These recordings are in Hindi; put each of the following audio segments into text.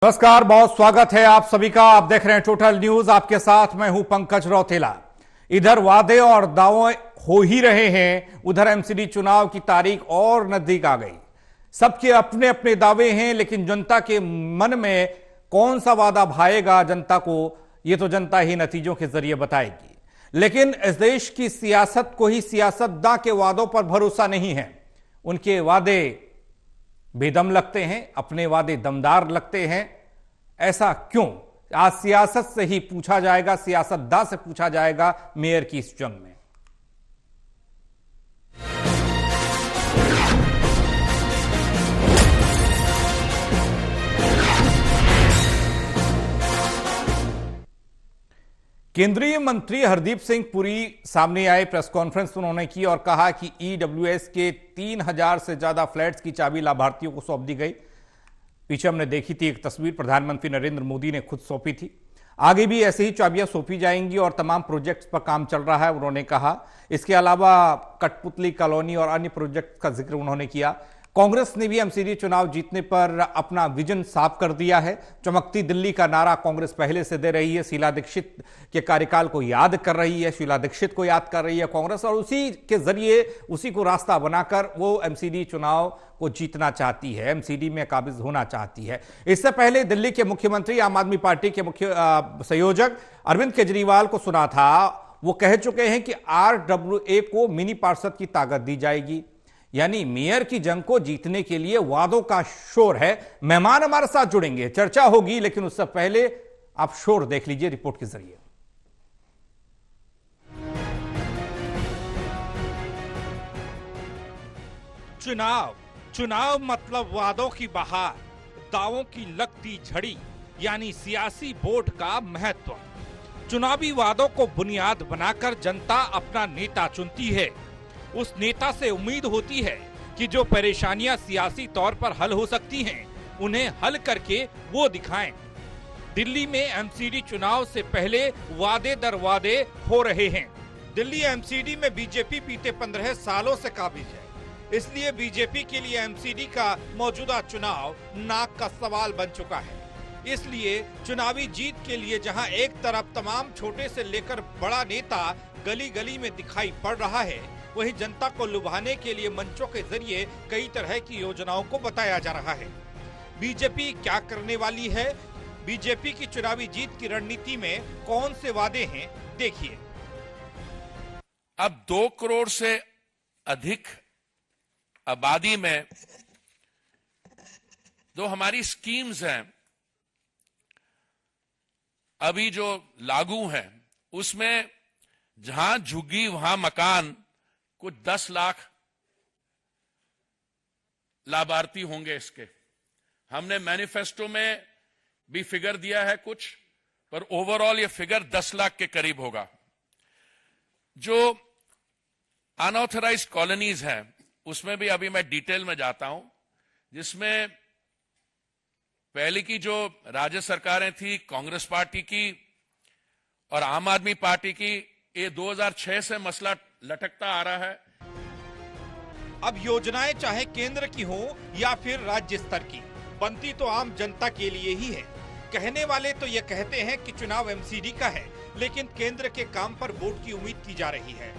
नमस्कार, बहुत स्वागत है आप सभी का। आप देख रहे हैं टोटल न्यूज, आपके साथ मैं हूं पंकज रौतेला। इधर वादे और दावे हो ही रहे हैं, उधर एमसीडी चुनाव की तारीख और नजदीक आ गई। सबके अपने अपने दावे हैं, लेकिन जनता के मन में कौन सा वादा भाएगा जनता को, यह तो जनता ही नतीजों के जरिए बताएगी। लेकिन इस देश की सियासत को ही सियासतदां के वादों पर भरोसा नहीं है। उनके वादे बेदम लगते हैं, अपने वादे दमदार लगते हैं। ऐसा क्यों? आज सियासत से ही पूछा जाएगा, सियासतदां से पूछा जाएगा मेयर की इस जंग में। केंद्रीय मंत्री हरदीप सिंह पुरी सामने आए, प्रेस कॉन्फ्रेंस उन्होंने की और कहा कि ईडब्ल्यूएस के 3000 से ज्यादा फ्लैट्स की चाबी लाभार्थियों को सौंप दी गई। पीछे हमने देखी थी एक तस्वीर, प्रधानमंत्री नरेंद्र मोदी ने खुद सौंपी थी। आगे भी ऐसे ही चाबियां सौंपी जाएंगी और तमाम प्रोजेक्ट्स पर काम चल रहा है, उन्होंने कहा। इसके अलावा कठपुतली कॉलोनी और अन्य प्रोजेक्ट का जिक्र उन्होंने किया। कांग्रेस ने भी एमसीडी चुनाव जीतने पर अपना विजन साफ कर दिया है। चमकती दिल्ली का नारा कांग्रेस पहले से दे रही है। शीला दीक्षित के कार्यकाल को याद कर रही है, शीला दीक्षित को याद कर रही है कांग्रेस, और उसी के जरिए उसी को रास्ता बनाकर वो एमसीडी चुनाव को जीतना चाहती है, एमसीडी में काबिज होना चाहती है। इससे पहले दिल्ली के मुख्यमंत्री, आम आदमी पार्टी के मुख्य संयोजक अरविंद केजरीवाल को सुना था, वो कह चुके हैं कि आरडब्ल्यूए को मिनी पार्षद की ताकत दी जाएगी। यानी मेयर की जंग को जीतने के लिए वादों का शोर है। मेहमान हमारे साथ जुड़ेंगे, चर्चा होगी, लेकिन उससे पहले आप शोर देख लीजिए रिपोर्ट के जरिए। चुनाव मतलब वादों की बहार, दावों की लगती झड़ी, यानी सियासी बोर्ड का महत्व। चुनावी वादों को बुनियाद बनाकर जनता अपना नेता चुनती है। उस नेता से उम्मीद होती है कि जो परेशानियां सियासी तौर पर हल हो सकती हैं, उन्हें हल करके वो दिखाएं। दिल्ली में एमसीडी चुनाव से पहले वादे दर वादे हो रहे हैं। दिल्ली एमसीडी में बीजेपी बीते 15 सालों से काबिज है, इसलिए बीजेपी के लिए एमसीडी का मौजूदा चुनाव नाक का सवाल बन चुका है। इसलिए चुनावी जीत के लिए जहां एक तरफ तमाम छोटे से लेकर बड़ा नेता गली गली में दिखाई पड़ रहा है, वहीं जनता को लुभाने के लिए मंचों के जरिए कई तरह की योजनाओं को बताया जा रहा है। बीजेपी क्या करने वाली है? बीजेपी की चुनावी जीत की रणनीति में कौन से वादे हैं, देखिए। अब 2 करोड़ से अधिक आबादी में जो हमारी स्कीम्स हैं अभी जो लागू हैं, उसमें जहां झुग्गी वहां मकान, कुछ 10 लाख लाभार्थी होंगे इसके। हमने मैनिफेस्टो में भी फिगर दिया है कुछ, पर ओवरऑल ये फिगर 10 लाख के करीब होगा। जो अनऑथराइज्ड कॉलोनीज हैं, उसमें भी अभी मैं डिटेल में जाता हूं, जिसमें पहले की जो राज्य सरकारें थी, कांग्रेस पार्टी की और आम आदमी पार्टी की, ये 2006 से मसला लटकता आ रहा है। अब योजनाएं चाहे केंद्र की हो या फिर राज्य स्तर की, बनती तो आम जनता के लिए ही है। कहने वाले तो ये कहते हैं कि चुनाव एमसीडी का है, लेकिन केंद्र के काम पर वोट की उम्मीद की जा रही है।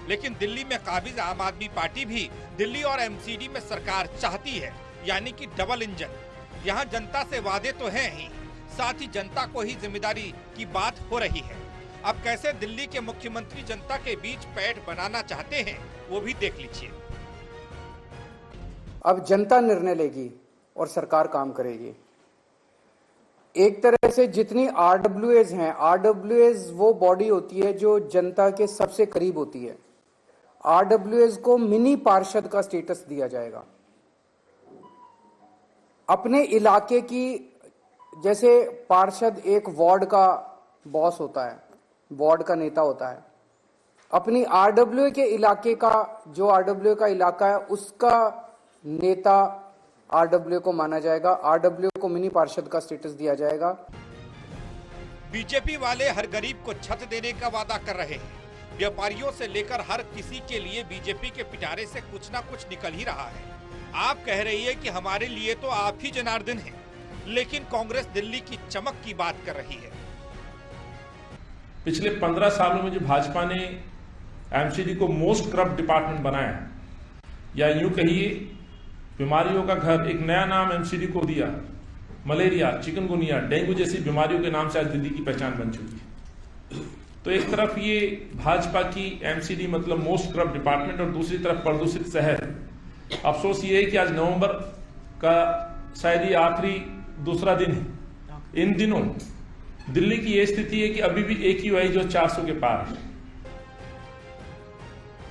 लेकिन दिल्ली में काबिज आम आदमी पार्टी भी दिल्ली और एमसीडी में सरकार चाहती है, यानी कि डबल इंजन। यहाँ जनता से वादे तो हैं ही, साथ ही जनता को ही जिम्मेदारी की बात हो रही है। अब कैसे दिल्ली के मुख्यमंत्री जनता के बीच पैठ बनाना चाहते हैं, वो भी देख लीजिए। अब जनता निर्णय लेगी और सरकार काम करेगी। एक तरह से जितनी आरडब्ल्यूएज हैं, आरडब्ल्यूएज वो बॉडी होती है जो जनता के सबसे करीब होती है। आरडब्ल्यूएज को मिनी पार्षद का स्टेटस दिया जाएगा। अपने इलाके की, जैसे पार्षद एक वार्ड का बॉस होता है, वार्ड का नेता होता है, अपनी आरडब्ल्यूए के इलाके का, जो आरडब्ल्यूए का इलाका है, उसका नेता आरडब्ल्यूए को माना जाएगा। आरडब्ल्यूए को मिनी पार्षद का स्टेटस दिया जाएगा। बीजेपी वाले हर गरीब को छत देने का वादा कर रहे हैं। व्यापारियों से लेकर हर किसी के लिए बीजेपी के पिटारे से कुछ ना कुछ निकल ही रहा है। आप कह रही है कि हमारे लिए तो आप ही जनार्दन हैं, लेकिन कांग्रेस दिल्ली की चमक की बात कर रही है। पिछले 15 सालों में जो भाजपा ने एमसीडी को मोस्ट करप्ट डिपार्टमेंट बनाया, या यूं कहिए बीमारियों का घर, एक नया नाम एमसीडी को दिया। मलेरिया, चिकनगुनिया, डेंगू जैसी बीमारियों के नाम से आज दिल्ली की पहचान बन चुकी है। तो एक तरफ ये भाजपा की एमसीडी मतलब मोस्ट करप्ट डिपार्टमेंट, और दूसरी तरफ प्रदूषित शहर। अफसोस ये है कि आज नवंबर का शायद ये आखिरी दूसरा दिन है। इन दिनों दिल्ली की ये स्थिति है कि अभी भी AQI जो 400 के पार है।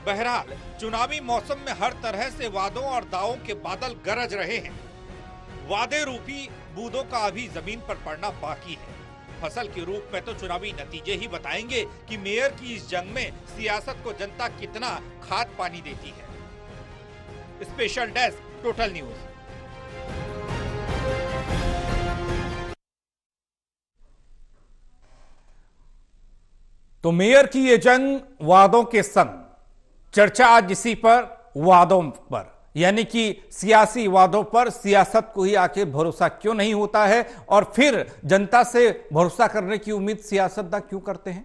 बहरहाल चुनावी मौसम में हर तरह से वादों और दावों के बादल गरज रहे हैं। वादे रूपी बूंदों का अभी जमीन पर पड़ना बाकी है। फसल के रूप में तो चुनावी नतीजे ही बताएंगे कि मेयर की इस जंग में सियासत को जनता कितना खाद पानी देती है। Special desk, total news. तो मेयर की ये जंग वादों के संग, चर्चा आज इसी पर, वादों पर, यानी कि सियासी वादों पर। सियासत को ही आखिर भरोसा क्यों नहीं होता है, और फिर जनता से भरोसा करने की उम्मीद सियासतदान क्यों करते हैं?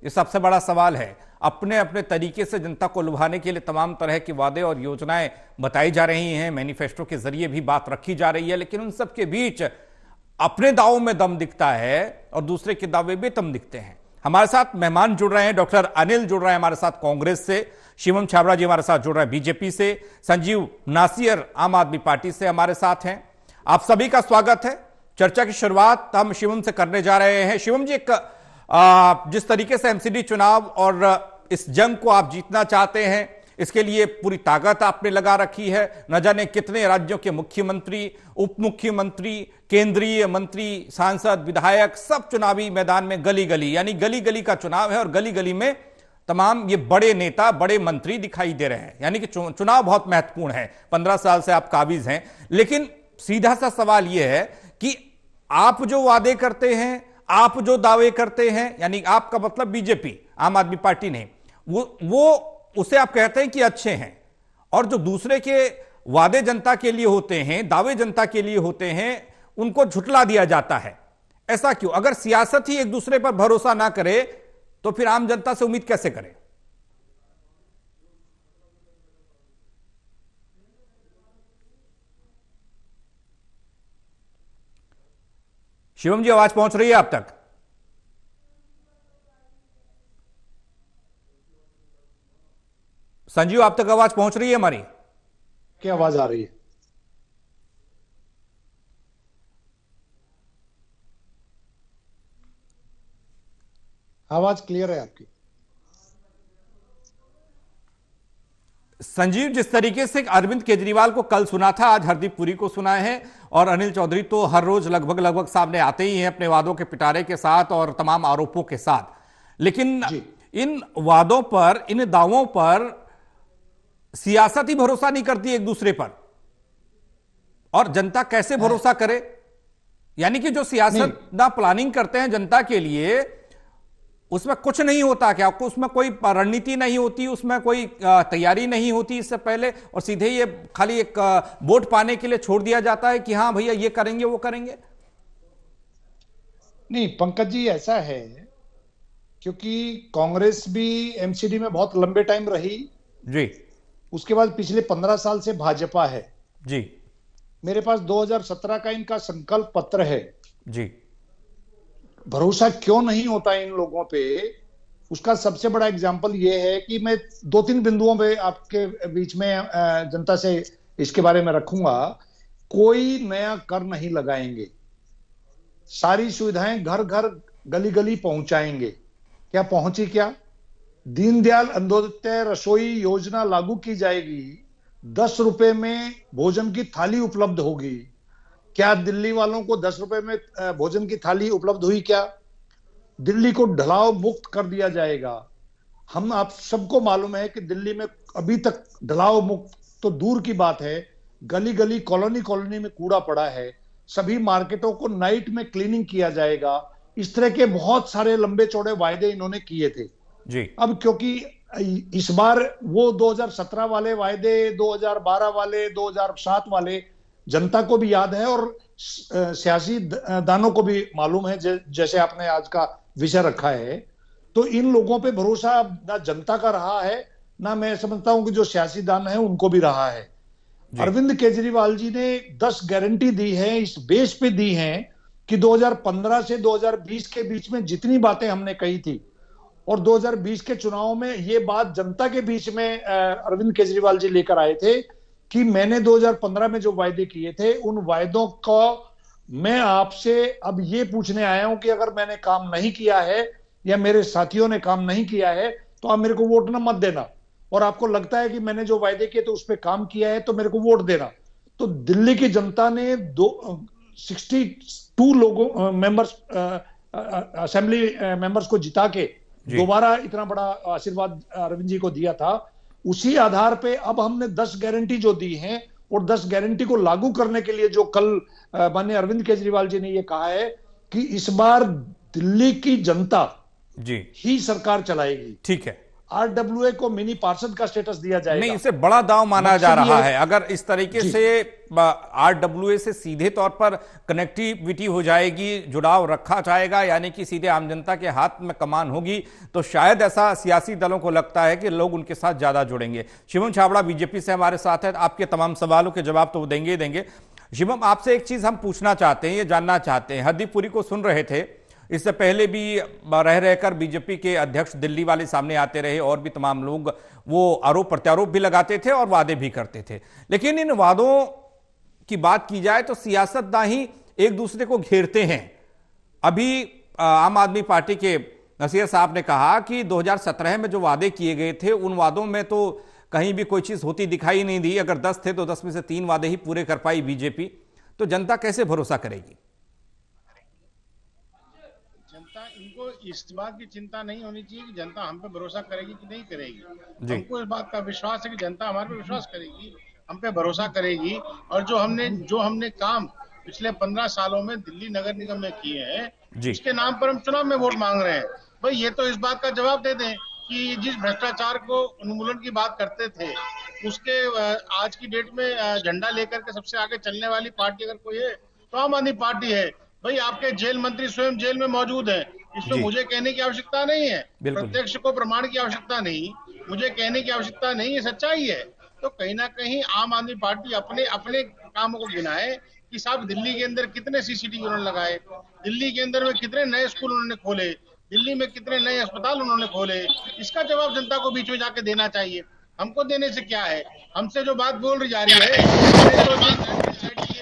ये सबसे बड़ा सवाल है। अपने अपने तरीके से जनता को लुभाने के लिए तमाम तरह के वादे और योजनाएं बताई जा रही हैं, मैनिफेस्टो के जरिए भी बात रखी जा रही है, लेकिन उन सब के बीच अपने दावों में दम दिखता है और दूसरे के दावे बेदम दिखते हैं। हमारे साथ मेहमान जुड़ रहे हैं, डॉक्टर अनिल जुड़ रहे हैं हमारे साथ कांग्रेस से, शिवम छाबड़ा जी हमारे साथ जुड़ रहे हैं बीजेपी से, संजीव नासिर आम आदमी पार्टी से हमारे साथ हैं। आप सभी का स्वागत है। चर्चा की शुरुआत हम शिवम से करने जा रहे हैं। शिवम जी, जिस तरीके से एमसीडी चुनाव और इस जंग को आप जीतना चाहते हैं, इसके लिए पूरी ताकत आपने लगा रखी है। न जाने कितने राज्यों के मुख्यमंत्री, उप मुख्यमंत्री, केंद्रीय मंत्री, सांसद, विधायक सब चुनावी मैदान में, गली गली, यानी गली गली का चुनाव है, और गली गली में तमाम ये बड़े नेता, बड़े मंत्री दिखाई दे रहे हैं। यानी कि चुनाव बहुत महत्वपूर्ण है। 15 साल से आप काबिज हैं, लेकिन सीधा सा सवाल यह है कि आप जो वादे करते हैं, आप जो दावे करते हैं, यानी आपका मतलब बीजेपी, आम आदमी पार्टी नहीं, वो उसे आप कहते हैं कि अच्छे हैं, और जो दूसरे के वादे जनता के लिए होते हैं, दावे जनता के लिए होते हैं, उनको झुटला दिया जाता है। ऐसा क्यों? अगर सियासत ही एक दूसरे पर भरोसा ना करे तो फिर आम जनता से उम्मीद कैसे करे? शिवम जी, आवाज पहुंच रही है आप तक? संजीव, आप तक आवाज पहुंच रही है हमारी? क्या आवाज आ रही है? आवाज क्लियर है आपकी? संजीव, जिस तरीके से अरविंद केजरीवाल को कल सुना था, आज हरदीप पुरी को सुना है, और अनिल चौधरी तो हर रोज लगभग सामने आते ही हैं अपने वादों के पिटारे के साथ और तमाम आरोपों के साथ। लेकिन इन वादों पर, इन दावों पर सियासत ही भरोसा नहीं करती एक दूसरे पर, और जनता कैसे भरोसा करे? यानी कि जो सियासत ना प्लानिंग करते हैं जनता के लिए, उसमें कुछ नहीं होता क्या? आपको उसमें कोई रणनीति नहीं होती, उसमें कोई तैयारी नहीं होती इससे पहले, और सीधे ये खाली एक वोट पाने के लिए छोड़ दिया जाता है कि हाँ भैया ये करेंगे वो करेंगे? नहीं पंकज जी, ऐसा है क्योंकि कांग्रेस भी एमसीडी में बहुत लंबे टाइम रही जी, उसके बाद पिछले 15 साल से भाजपा है जी। मेरे पास 2017 का इनका संकल्प पत्र है जी। भरोसा क्यों नहीं होता इन लोगों पे, उसका सबसे बड़ा एग्जाम्पल ये है कि मैं 2-3 बिंदुओं पे आपके बीच में जनता से इसके बारे में रखूंगा। कोई नया कर नहीं लगाएंगे, सारी सुविधाएं घर घर गली गली पहुंचाएंगे। क्या पहुंची? क्या दीनदयाल अंत्योदय रसोई योजना लागू की जाएगी, 10 रुपए में भोजन की थाली उपलब्ध होगी। क्या दिल्ली वालों को 10 रुपए में भोजन की थाली उपलब्ध हुई? क्या दिल्ली को ढलाव मुक्त कर दिया जाएगा? हम आप सबको मालूम है कि दिल्ली में अभी तक ढलाव मुक्त तो दूर की बात है, गली गली कॉलोनी कॉलोनी में कूड़ा पड़ा है। सभी मार्केटों को नाइट में क्लीनिंग किया जाएगा। इस तरह के बहुत सारे लंबे चौड़े वायदे इन्होंने किए थे जी। अब क्योंकि इस बार वो 2017 वाले वायदे, 2012 वाले, 2007 वाले जनता को भी याद है, और सियासी दानों को भी मालूम है, जैसे आपने आज का विषय रखा है, तो इन लोगों पे भरोसा ना जनता का रहा है, ना मैं समझता हूं कि जो सियासी दान है उनको भी रहा है। अरविंद केजरीवाल जी ने 10 गारंटी दी है, इस बेस पे दी है कि 2015 से 2020 के बीच में जितनी बातें हमने कही थी, और 2020 के चुनाव में ये बात जनता के बीच में अरविंद केजरीवाल जी लेकर आए थे कि मैंने 2015 में जो वायदे किए थे, उन वायदों को मैं आपसे अब ये पूछने आया हूं कि अगर मैंने काम नहीं किया है या मेरे साथियों ने काम नहीं किया है तो आप मेरे को वोट ना मत देना, और आपको लगता है कि मैंने जो वायदे किए तो उस पर काम किया है तो मेरे को वोट देना। तो दिल्ली की जनता ने 62 लोगों मेंबर्स, असेंबली मेंबर्स को जिता के दोबारा इतना बड़ा आशीर्वाद अरविंद जी को दिया था। उसी आधार पे अब हमने 10 गारंटी जो दी हैं, और 10 गारंटी को लागू करने के लिए जो कल माननीय अरविंद केजरीवाल जी ने ये कहा है कि इस बार दिल्ली की जनता जी ही सरकार चलाएगी। ठीक है, आरडब्ल्यूए को मिनी पार्षद का स्टेटस दिया जाएगा। नहीं, इसे बड़ा दांव माना जा रहा है। अगर इस तरीके से आरडब्ल्यूए से सीधे तौर पर कनेक्टिविटी हो जाएगी, जुड़ाव रखा जाएगा, यानी कि सीधे आम जनता के हाथ में कमान होगी, तो शायद ऐसा सियासी दलों को लगता है कि लोग उनके साथ ज्यादा जुड़ेंगे। शिवम छाबड़ा बीजेपी से हमारे साथ है, आपके तमाम सवालों के जवाब तो वो देंगे ही देंगे। शिवम, आपसे एक चीज हम पूछना चाहते हैं, ये जानना चाहते हैं, हरदीप पुरी को सुन रहे थे, इससे पहले भी रहकर बीजेपी के अध्यक्ष दिल्ली वाले सामने आते रहे, और भी तमाम लोग वो आरोप प्रत्यारोप भी लगाते थे और वादे भी करते थे। लेकिन इन वादों की बात की जाए तो सियासतदान ही एक दूसरे को घेरते हैं। अभी आम आदमी पार्टी के नसीर साहब ने कहा कि 2017 में जो वादे किए गए थे, उन वादों में तो कहीं भी कोई चीज होती दिखाई नहीं दी। अगर 10 थे तो 10 में से 3 वादे ही पूरे कर पाई बीजेपी, तो जनता कैसे भरोसा करेगी? इनको इस बात की चिंता नहीं होनी चाहिए कि जनता हम पे भरोसा करेगी कि नहीं करेगी। हमको इस बात का विश्वास है कि जनता हमारे पे विश्वास करेगी, हम पे भरोसा करेगी। और जो हमने काम पिछले 15 सालों में दिल्ली नगर निगम में किए हैं, इसके नाम पर हम चुनाव में वोट मांग रहे हैं। भाई ये तो इस बात का जवाब दे दें कि जिस भ्रष्टाचार को उन्मूलन की बात करते थे, उसके आज की डेट में झंडा लेकर के सबसे आगे चलने वाली पार्टी अगर कोई है तो आम आदमी पार्टी है। भाई आपके जेल मंत्री स्वयं जेल में मौजूद है, इसमें मुझे कहने की आवश्यकता नहीं है, प्रत्यक्ष को प्रमाण की आवश्यकता नहीं, मुझे कहने की आवश्यकता नहीं, ये सच्चाई है। तो कहीं ना कहीं आम आदमी पार्टी अपने अपने कामों को गिनाए कि साहब दिल्ली के अंदर कितने सीसीटीवी उन्होंने लगाए, दिल्ली के अंदर में कितने नए स्कूल उन्होंने खोले, दिल्ली में कितने नए अस्पताल उन्होंने खोले, इसका जवाब जनता को बीच में जाके देना चाहिए। हमको देने से क्या है, हमसे जो बात बोल रही जा रही है,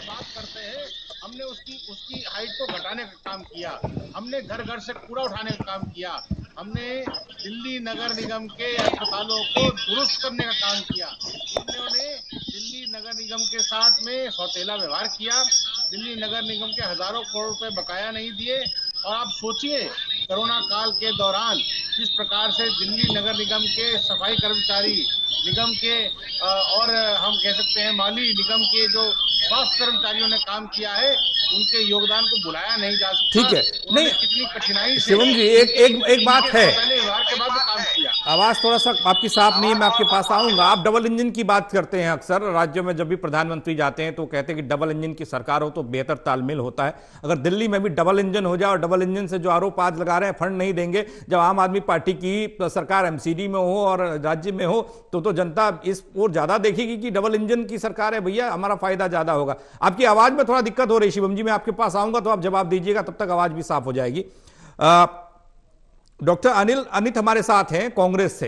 बात करते हैं, हमने उसकी हाइट को घटाने का काम किया, हमने घर घर से कूड़ा उठाने का काम किया, हमने दिल्ली नगर निगम के अस्पतालों को दुरुस्त करने का काम किया। इन्होंने दिल्ली नगर निगम के साथ में सौतेला व्यवहार किया, दिल्ली नगर निगम के हजारों करोड़ रुपए बकाया नहीं दिए। और आप सोचिए कोरोना काल के दौरान जिस प्रकार से दिल्ली नगर निगम के सफाई कर्मचारी, निगम के और हम कह सकते हैं माली निगम के जो स्वास्थ्य कर्मचारियों ने काम किया है, उनके योगदान को भुलाया नहीं जा सकता। ठीक है, नहीं कितनी कठिनाई से शिवम जी एक बात है, व्यवहार के बाद काम किया। आवाज थोड़ा सा आपकी साफ नहीं है, मैं आपके पास आऊंगा। आप डबल इंजन की बात करते हैं अक्सर राज्यों में, जब भी प्रधानमंत्री जाते हैं तो कहते हैं कि डबल इंजन की सरकार हो तो बेहतर तालमेल होता है। अगर दिल्ली में भी डबल इंजन हो जाए, और डबल इंजन से जो आरोप आज लगा रहे हैं फंड नहीं देंगे, जब आम आदमी पार्टी की सरकार एमसीडी में हो और राज्य में हो तो जनता इस ओर ज्यादा देखेगी कि डबल इंजन की सरकार है, भैया हमारा फायदा ज्यादा होगा। आपकी आवाज में थोड़ा दिक्कत हो रही है शिवम जी, मैं आपके पास आऊंगा तो आप जवाब दीजिएगा, तब तक आवाज भी साफ हो जाएगी। डॉक्टर अनित हमारे साथ हैं कांग्रेस से।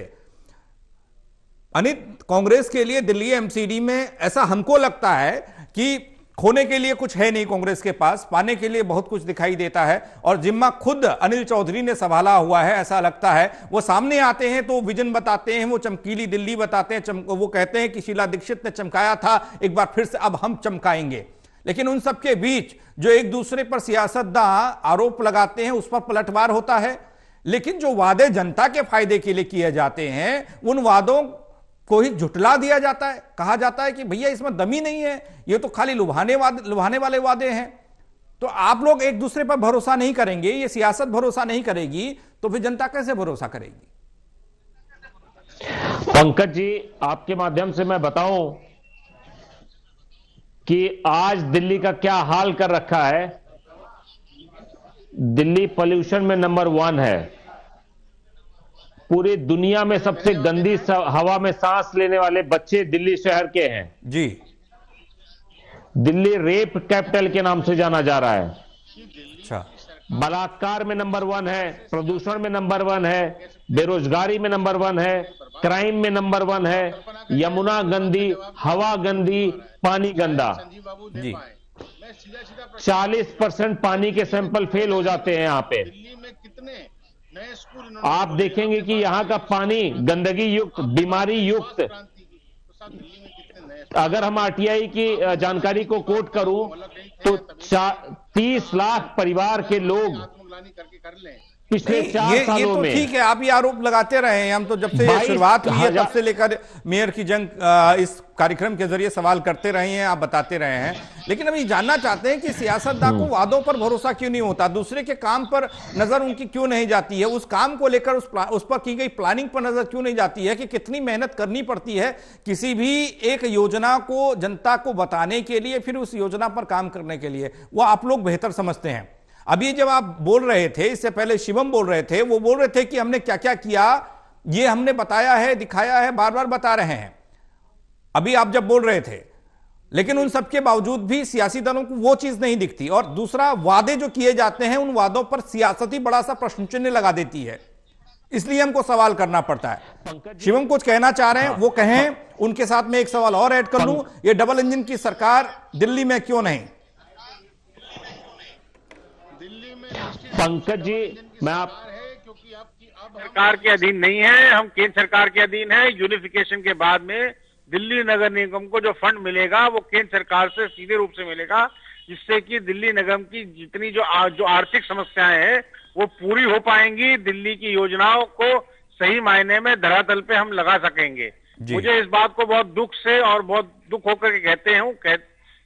अनित, कांग्रेस के लिए दिल्ली एमसीडी में ऐसा हमको लगता है कि खोने के लिए कुछ है नहीं कांग्रेस के पास, पाने के लिए बहुत कुछ दिखाई देता है, और जिम्मा खुद अनिल चौधरी ने संभाला हुआ है ऐसा लगता है। वो सामने आते हैं तो विजन बताते हैं, वो चमकीली दिल्ली बताते हैं, वो कहते हैं कि शीला दीक्षित ने चमकाया था, एक बार फिर से अब हम चमकाएंगे। लेकिन उन सबके बीच जो एक दूसरे पर सियासतदान आरोप लगाते हैं, उस पर पलटवार होता है। लेकिन जो वादे जनता के फायदे के लिए किए जाते हैं, उन वादों को ही झुटला दिया जाता है, कहा जाता है कि भैया इसमें दमी नहीं है, ये तो खाली लुभाने वाले वादे हैं। तो आप लोग एक दूसरे पर भरोसा नहीं करेंगे, ये सियासत भरोसा नहीं करेगी, तो फिर जनता कैसे भरोसा करेगी? पंकज जी, आपके माध्यम से मैं बताऊं कि आज दिल्ली का क्या हाल कर रखा है। दिल्ली पोल्यूशन में नंबर 1 है। पूरी दुनिया में सबसे गंदी हवा में सांस लेने वाले बच्चे दिल्ली शहर के हैं जी। दिल्ली रेप कैपिटल के नाम से जाना जा रहा है। अच्छा। बलात्कार में नंबर 1 है, प्रदूषण में नंबर 1 है, बेरोजगारी में नंबर 1 है, क्राइम में नंबर 1 है, यमुना गंदी, हवा गंदी, पानी गंदा। जी। 40% पानी के सैंपल फेल हो जाते हैं यहां पे। दिल्ली में कितने नए स्कूल आप देखेंगे कि यहां का पानी गंदगी युक्त, बीमारी युक्त। अगर हम आरटीआई की जानकारी को कोट करूं तो 30 लाख परिवार के लोग पिछले 4 सालों में। ठीक है, आप ये आरोप लगाते रहे हैं। हम तो जब से शुरुआत हुई है तब से लेकर मेयर की जंग इस कार्यक्रम के जरिए सवाल करते रहे हैं, आप बताते रहे हैं। लेकिन अभी जानना चाहते हैं कि सियासतदान को वादों पर भरोसा क्यों नहीं होता, दूसरे के काम पर नजर उनकी क्यों नहीं जाती है, उस काम को लेकर उस पर की गई प्लानिंग पर नजर क्यों नहीं जाती है कि कितनी मेहनत करनी पड़ती है किसी भी एक योजना को जनता को बताने के लिए, फिर उस योजना पर काम करने के लिए। वो आप लोग बेहतर समझते हैं। अभी जब आप बोल रहे थे, इससे पहले शिवम बोल रहे थे, वो बोल रहे थे कि हमने क्या क्या किया ये हमने बताया है, दिखाया है, बार बार बता रहे हैं। अभी आप जब बोल रहे थे, लेकिन उन सबके बावजूद भी सियासी दलों को वो चीज नहीं दिखती। और दूसरा, वादे जो किए जाते हैं उन वादों पर सियासती बड़ा सा प्रश्न चिन्ह लगा देती है, इसलिए हमको सवाल करना पड़ता है। शिवम कुछ कहना चाह रहे हैं, वो कहें। उनके साथ में एक सवाल और ऐड कर लूं, ये डबल इंजन की सरकार दिल्ली में क्यों नहीं? पंकज जी, मैं आप सरकार के अधीन नहीं है, हम केंद्र सरकार के अधीन है। यूनिफिकेशन के बाद में दिल्ली नगर निगम को जो फंड मिलेगा वो केंद्र सरकार से सीधे रूप से मिलेगा, जिससे कि दिल्ली निगम की जितनी जो आर्थिक समस्याएं हैं वो पूरी हो पाएंगी। दिल्ली की योजनाओं को सही मायने में धरातल पे हम लगा सकेंगे। मुझे इस बात को बहुत दुख से और बहुत दुख होकर के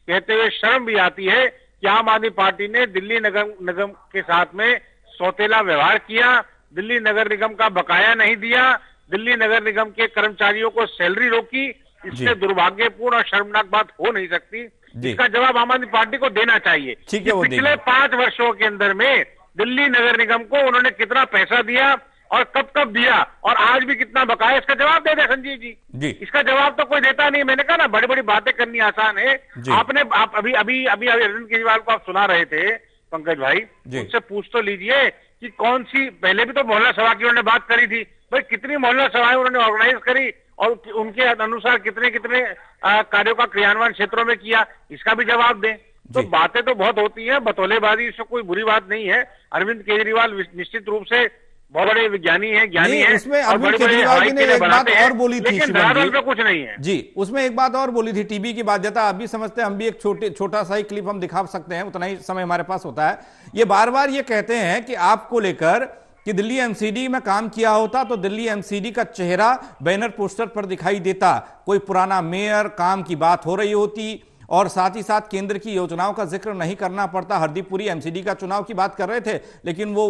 कहते हुए शर्म भी आती है कि आम आदमी पार्टी ने दिल्ली नगर निगम के साथ में सौतेला व्यवहार किया, दिल्ली नगर निगम का बकाया नहीं दिया, दिल्ली नगर निगम के कर्मचारियों को सैलरी रोकी। इससे दुर्भाग्यपूर्ण और शर्मनाक बात हो नहीं सकती। इसका जवाब आम आदमी पार्टी को देना चाहिए। पिछले 5 वर्षों के अंदर में दिल्ली नगर निगम को उन्होंने कितना पैसा दिया और कब कब दिया और आज भी कितना बकाया, इसका जवाब दे दे संजीव जी। इसका जवाब तो कोई देता नहीं। मैंने कहा ना, बड़ी बड़ी बातें करनी आसान है। आप अभी अरविंद केजरीवाल को आप सुना रहे थे पंकज भाई, उनसे पूछ तो लीजिए कि कौन सी, पहले भी तो मोहल्ला सभा की उन्होंने बात करी थी, भाई कितनी मोहल्ला सभाएं उन्होंने ऑर्गेनाइज करी और उनके अनुसार कितने कितने कार्यों का क्रियान्वयन क्षेत्रों में किया, इसका भी जवाब दें। तो बातें तो बहुत होती हैं, बतौलेबाजी इसमें कोई बुरी बात नहीं है। अरविंद केजरीवाल निश्चित रूप से बहुत बड़े विज्ञानी हैं, ज्ञानी हैं। उसमें अरविंद केजरीवाल जी ने एक बात और बोली थी, पे कुछ नहीं है जी। उसमें एक बात और बोली थी, टीबी की बाध्यता। आप भी समझते हैं, हम भी एक छोटा सा ही क्लिप हम दिखा सकते हैं, उतना ही समय हमारे पास होता है। ये बार बार ये कहते हैं कि आपको लेकर कि दिल्ली एमसीडी में काम किया होता तो दिल्ली एमसीडी का चेहरा बैनर पोस्टर पर दिखाई देता, कोई पुराना मेयर काम की बात हो रही होती और साथ ही साथ केंद्र की योजनाओं का जिक्र नहीं करना पड़ता। हरदीपुरी एमसीडी का चुनाव की बात कर रहे थे, लेकिन वो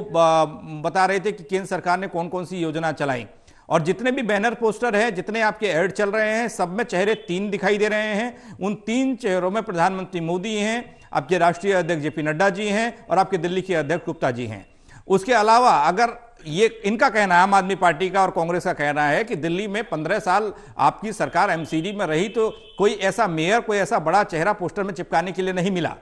बता रहे थे कि केंद्र सरकार ने कौन कौन सी योजना चलाई। और जितने भी बैनर पोस्टर हैं, जितने आपके ऐड चल रहे हैं, सब में चेहरे 3 दिखाई दे रहे हैं। उन 3 चेहरों में प्रधानमंत्री मोदी हैं, आपके राष्ट्रीय अध्यक्ष जेपी नड्डा जी हैं और आपके दिल्ली के अध्यक्ष गुप्ता जी हैं। उसके अलावा अगर ये इनका कहना है, आम आदमी पार्टी का और कांग्रेस का कहना है कि दिल्ली में 15 साल आपकी सरकार एमसीडी में रही तो कोई ऐसा मेयर, कोई ऐसा बड़ा चेहरा पोस्टर में चिपकाने के लिए नहीं मिला।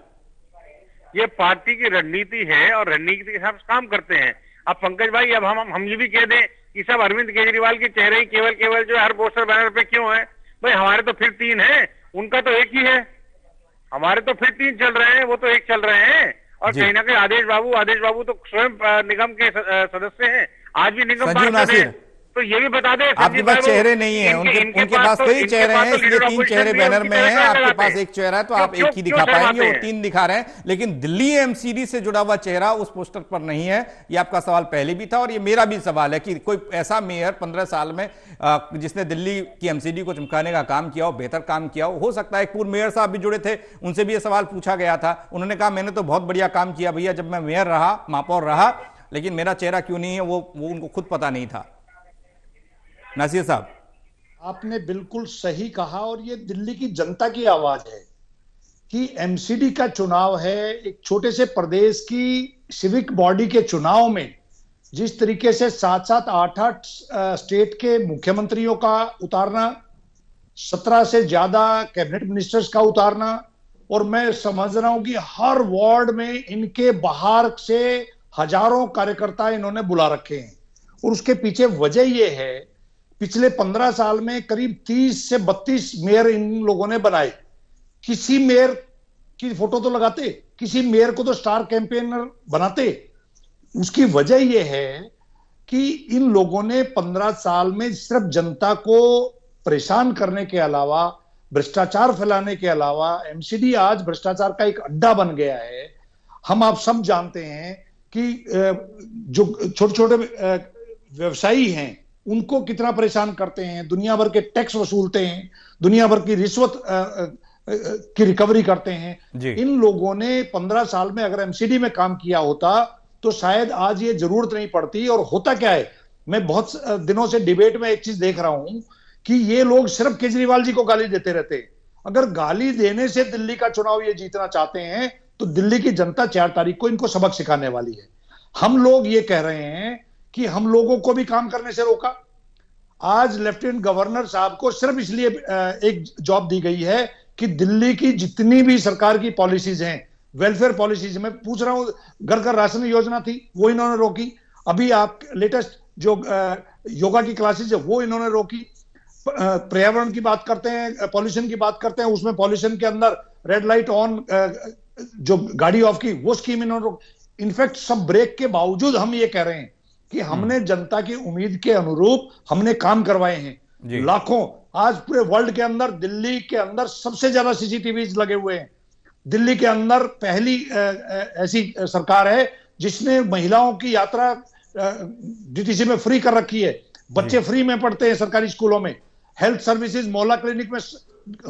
ये पार्टी की रणनीति है और रणनीति के हिसाब से काम करते हैं। अब पंकज भाई, अब हम ये भी कह दें कि सब अरविंद केजरीवाल के चेहरे ही केवल जो हर पोस्टर बैनर पे क्यों है? भाई हमारे तो फिर 3 है, उनका तो एक ही है। हमारे तो फिर 3 चल रहे हैं, वो तो एक चल रहे हैं। और कहीं ना कहीं आदेश बाबू तो स्वयं निगम के सदस्य हैं, आज भी निगम पार्षद हैं। तो ये भी बता दें, आपके पास चेहरे नहीं है, उनके पास कई चेहरे हैं, इसलिए 3 चेहरे बैनर में हैं। आपके पास एक चेहरा है तो आप एक ही दिखा पाएंगे, वो 3 दिखा रहे हैं। लेकिन दिल्ली एमसीडी से जुड़ा हुआ चेहरा उस पोस्टर पर नहीं है। ये आपका सवाल पहले भी था और ये मेरा भी सवाल है कि कोई ऐसा मेयर 15 साल में जिसने दिल्ली की एमसीडी को चमकाने का काम किया हो, बेहतर काम किया हो सकता है। एक पूर्व मेयर साहब भी जुड़े थे, उनसे भी ये सवाल पूछा गया था। उन्होंने कहा मैंने तो बहुत बढ़िया काम किया भैया, जब मैं मेयर रहा, महापौर रहा, लेकिन मेरा चेहरा क्यों नहीं है वो उनको खुद पता नहीं था। नासिर साहब, आपने बिल्कुल सही कहा और ये दिल्ली की जनता की आवाज है कि एमसीडी का चुनाव है, एक छोटे से प्रदेश की सिविक बॉडी के चुनाव में जिस तरीके से 7-7, 8-8 स्टेट के मुख्यमंत्रियों का उतारना, 17 से ज्यादा कैबिनेट मिनिस्टर्स का उतारना, और मैं समझ रहा हूं कि हर वार्ड में इनके बाहर से हजारों कार्यकर्ता इन्होंने बुला रखे हैं। और उसके पीछे वजह यह है, पिछले 15 साल में करीब 30 से 32 मेयर इन लोगों ने बनाए। किसी मेयर की फोटो तो लगाते, किसी मेयर को तो स्टार कैंपेनर बनाते। उसकी वजह यह है कि इन लोगों ने 15 साल में सिर्फ जनता को परेशान करने के अलावा, भ्रष्टाचार फैलाने के अलावा, एमसीडी आज भ्रष्टाचार का एक अड्डा बन गया है। हम आप सब जानते हैं कि जो छोटे छोटे व्यवसायी हैं उनको कितना परेशान करते हैं, दुनिया भर के टैक्स वसूलते हैं, दुनिया भर की रिश्वत की रिकवरी करते हैं। इन लोगों ने 15 साल में अगर एमसीडी में काम किया होता तो शायद आज ये जरूरत नहीं पड़ती। और होता क्या है, मैं बहुत दिनों से डिबेट में एक चीज देख रहा हूं कि ये लोग सिर्फ केजरीवाल जी को गाली देते रहते हैं। अगर गाली देने से दिल्ली का चुनाव ये जीतना चाहते हैं तो दिल्ली की जनता 4 तारीख को इनको सबक सिखाने वाली है। हम लोग ये कह रहे हैं कि हम लोगों को भी काम करने से रोका। आज लेफ्टिनेंट गवर्नर साहब को सिर्फ इसलिए एक जॉब दी गई है कि दिल्ली की जितनी भी सरकार की पॉलिसीज हैं, वेलफेयर पॉलिसीज, मैं पूछ रहा हूं, घर घर राशन योजना थी वो इन्होंने रोकी। अभी आप लेटेस्ट जो योगा की क्लासेज है वो इन्होंने रोकी। पर्यावरण की बात करते हैं, पॉल्यूशन की बात करते हैं, उसमें पॉल्यूशन के अंदर रेड लाइट ऑन जो गाड़ी ऑफ की वो स्कीम इन्होंने रोकी। इनफैक्ट सब ब्रेक के बावजूद हम ये कह रहे हैं कि हमने जनता की उम्मीद के अनुरूप हमने काम करवाए हैं। लाखों, आज पूरे वर्ल्ड के अंदर दिल्ली के अंदर सबसे ज्यादा सीसीटीवी लगे हुए हैं। दिल्ली के अंदर पहली ऐसी सरकार है जिसने महिलाओं की यात्रा डीटीसी में फ्री कर रखी है। बच्चे फ्री में पढ़ते हैं सरकारी स्कूलों में। हेल्थ सर्विसेज, मोहल्ला क्लिनिक में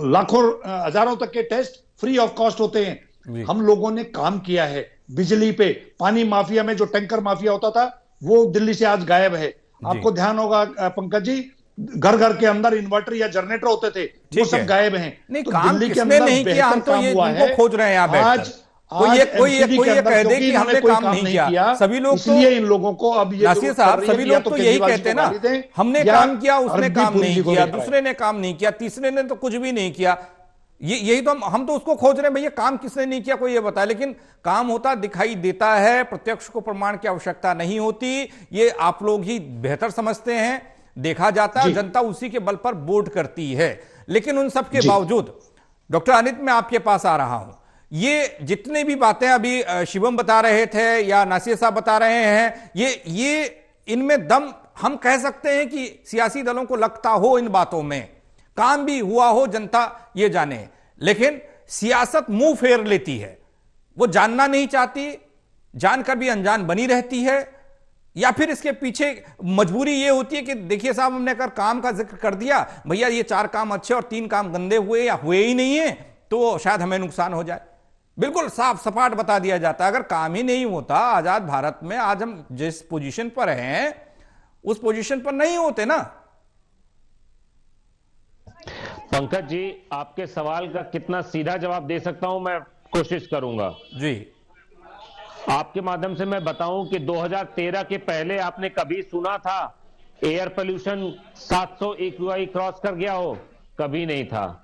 लाखों हजारों तक के टेस्ट फ्री ऑफ कॉस्ट होते हैं। हम लोगों ने काम किया है। बिजली पे, पानी माफिया में जो टैंकर माफिया होता था वो दिल्ली से आज गायब है। आपको ध्यान होगा पंकज जी, घर घर के अंदर इन्वर्टर या जनरेटर होते थे, वो सब गायब हैं। नहीं, तो काम किसने नहीं किया, हम तो ये इनको खोज रहे हैं। आज कोई ये कह दे कि हमने काम नहीं किया। सभी लोग तो, इसलिए इन लोगों को अब ये नासिर साहब, सभी लोग तो यही कहते हैं ना, हमने काम किया, उसने काम नहीं किया, दूसरे ने काम नहीं किया, तीसरे ने तो कुछ भी नहीं किया। यही तो हम तो उसको खोज रहे हैं, भैया काम किसने नहीं किया कोई ये बताए। लेकिन काम होता दिखाई देता है, प्रत्यक्ष को प्रमाण की आवश्यकता नहीं होती, ये आप लोग ही बेहतर समझते हैं। देखा जाता है, जनता उसी के बल पर वोट करती है। लेकिन उन सब के बावजूद डॉक्टर अनित, मैं आपके पास आ रहा हूं, ये जितने भी बातें अभी शिवम बता रहे थे या नासिर साहब बता रहे हैं, ये इनमें दम, हम कह सकते हैं कि सियासी दलों को लगता हो इन बातों में, काम भी हुआ हो, जनता ये जाने, लेकिन सियासत मुंह फेर लेती है। वो जानना नहीं चाहती, जानकर भी अनजान बनी रहती है, या फिर इसके पीछे मजबूरी ये होती है कि देखिए साहब, हमने अगर काम का जिक्र कर दिया, भैया ये 4 काम अच्छे और 3 काम गंदे हुए या हुए ही नहीं है तो शायद हमें नुकसान हो जाए। बिल्कुल साफ सपाट बता दिया जाता है। अगर काम ही नहीं होता, आजाद भारत में आज हम जिस पोजीशन पर हैं उस पोजीशन पर नहीं होते ना। पंकज जी, आपके सवाल का कितना सीधा जवाब दे सकता हूं मैं कोशिश करूंगा जी। आपके माध्यम से मैं बताऊं कि 2013 के पहले आपने कभी सुना था एयर पोल्यूशन 700 AQI क्रॉस कर गया हो? कभी नहीं था।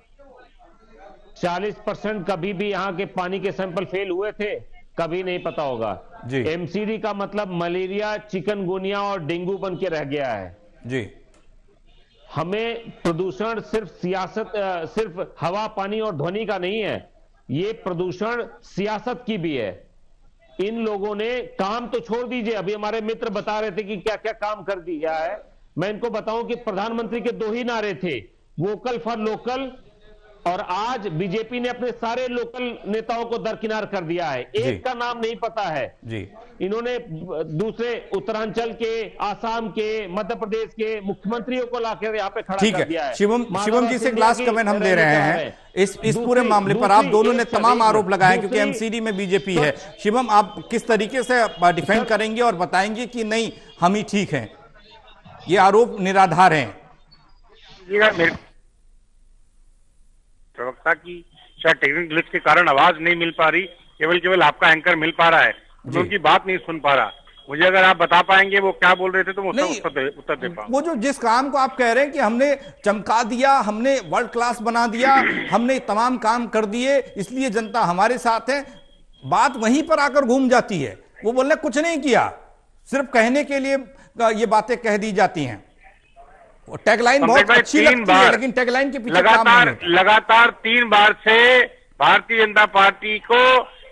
40% कभी भी यहां के पानी के सैंपल फेल हुए थे? कभी नहीं पता होगा। एमसीडी का मतलब मलेरिया, चिकनगुनिया और डेंगू बन के रह गया है जी। हमें प्रदूषण सिर्फ हवा, पानी और ध्वनि का नहीं है, ये प्रदूषण सियासत की भी है। इन लोगों ने काम तो छोड़ दीजिए, अभी हमारे मित्र बता रहे थे कि क्या क्या काम कर दिया है। मैं इनको बताऊं कि प्रधानमंत्री के 2 ही नारे थे, वोकल फॉर लोकल, और आज बीजेपी ने अपने सारे लोकल नेताओं को दरकिनार कर दिया है। एक का नाम नहीं पता है जी। इन्होंने दूसरे उत्तरांचल के, आसाम के, मध्य प्रदेश के मुख्यमंत्रियों को लाकर यहाँ पे खड़ा कर दिया है। शिवम जी से लास्ट कमेंट हम दे रहे हैं इस पूरे मामले पर। आप दोनों ने तमाम आरोप लगाए क्योंकि एमसीडी में बीजेपी है। शिवम, आप किस तरीके से डिफेंड करेंगे और बताएंगे कि नहीं हम ही ठीक हैं, ये आरोप निराधार हैं? प्रवक्ता की शायद टेक्निकल ग्लिच के कारण आवाज नहीं मिल पा रही, केवल आपका एंकर मिल पा रहा है, मैं उनकी बात नहीं सुन पा रहा। मुझे अगर आप बता पाएंगे वो क्या बोल रहे थे तो मैं उसका उत्तर दे पाऊँ। वो जो जिस काम को आप कह रहे हैं कि हमने चमका दिया, हमने वर्ल्ड क्लास बना दिया, हमने तमाम काम कर दिए, इसलिए जनता हमारे साथ है, बात वहीं पर आकर घूम जाती है। वो बोल रहे कुछ नहीं किया, सिर्फ कहने के लिए ये बातें कह दी जाती हैं। टैगलाइन बहुत अच्छी लगती है, लेकिन टैगलाइन के पीछे लगातार 3 बार से भारतीय जनता पार्टी को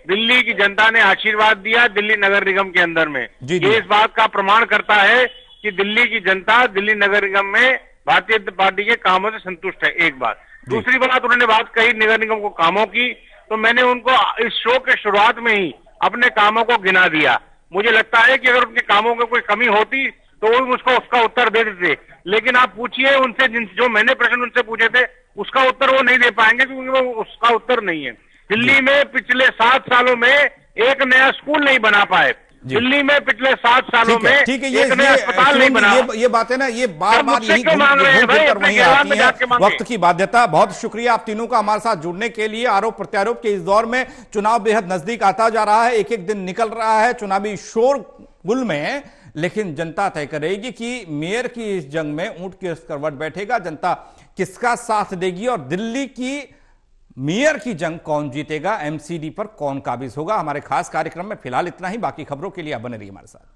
दिल्ली की जनता ने आशीर्वाद दिया दिल्ली नगर निगम के अंदर में। ये इस बात का प्रमाण करता है कि दिल्ली की जनता दिल्ली नगर निगम में भारतीय जनता पार्टी के कामों से संतुष्ट है। एक बात। दूसरी बात, उन्होंने बात कही नगर निगम को कामों की, तो मैंने उनको इस शो के शुरुआत में ही अपने कामों को गिना दिया। मुझे लगता है कि अगर उनके कामों में कोई कमी होती तो वो मुझको उसका उत्तर दे देते, लेकिन आप पूछिए उनसे, जो मैंने प्रश्न उनसे पूछे थे उसका उत्तर वो नहीं दे पाएंगे, क्योंकि वो उसका उत्तर नहीं है। दिल्ली में पिछले 7 सालों में एक नया स्कूल नहीं बना पाए, दिल्ली में पिछले 7 सालों में एक नया अस्पताल नहीं बना। ये बातें ना, ये बार बार यही वहीं आती हैं। वक्त की बाध्यता। बहुत शुक्रिया आप तीनों का हमारे साथ जुड़ने के लिए। आरोप प्रत्यारोप के इस दौर में चुनाव बेहद नजदीक आता जा रहा है, एक एक दिन निकल रहा है चुनावी शोरगुल में, लेकिन जनता तय करेगी कि मेयर की इस जंग में ऊंट किस करवट बैठेगा, जनता किसका साथ देगी और दिल्ली की मेयर की जंग कौन जीतेगा, एमसीडी पर कौन काबिज होगा। हमारे खास कार्यक्रम में फिलहाल इतना ही। बाकी खबरों के लिए आप बने रहिए हमारे साथ।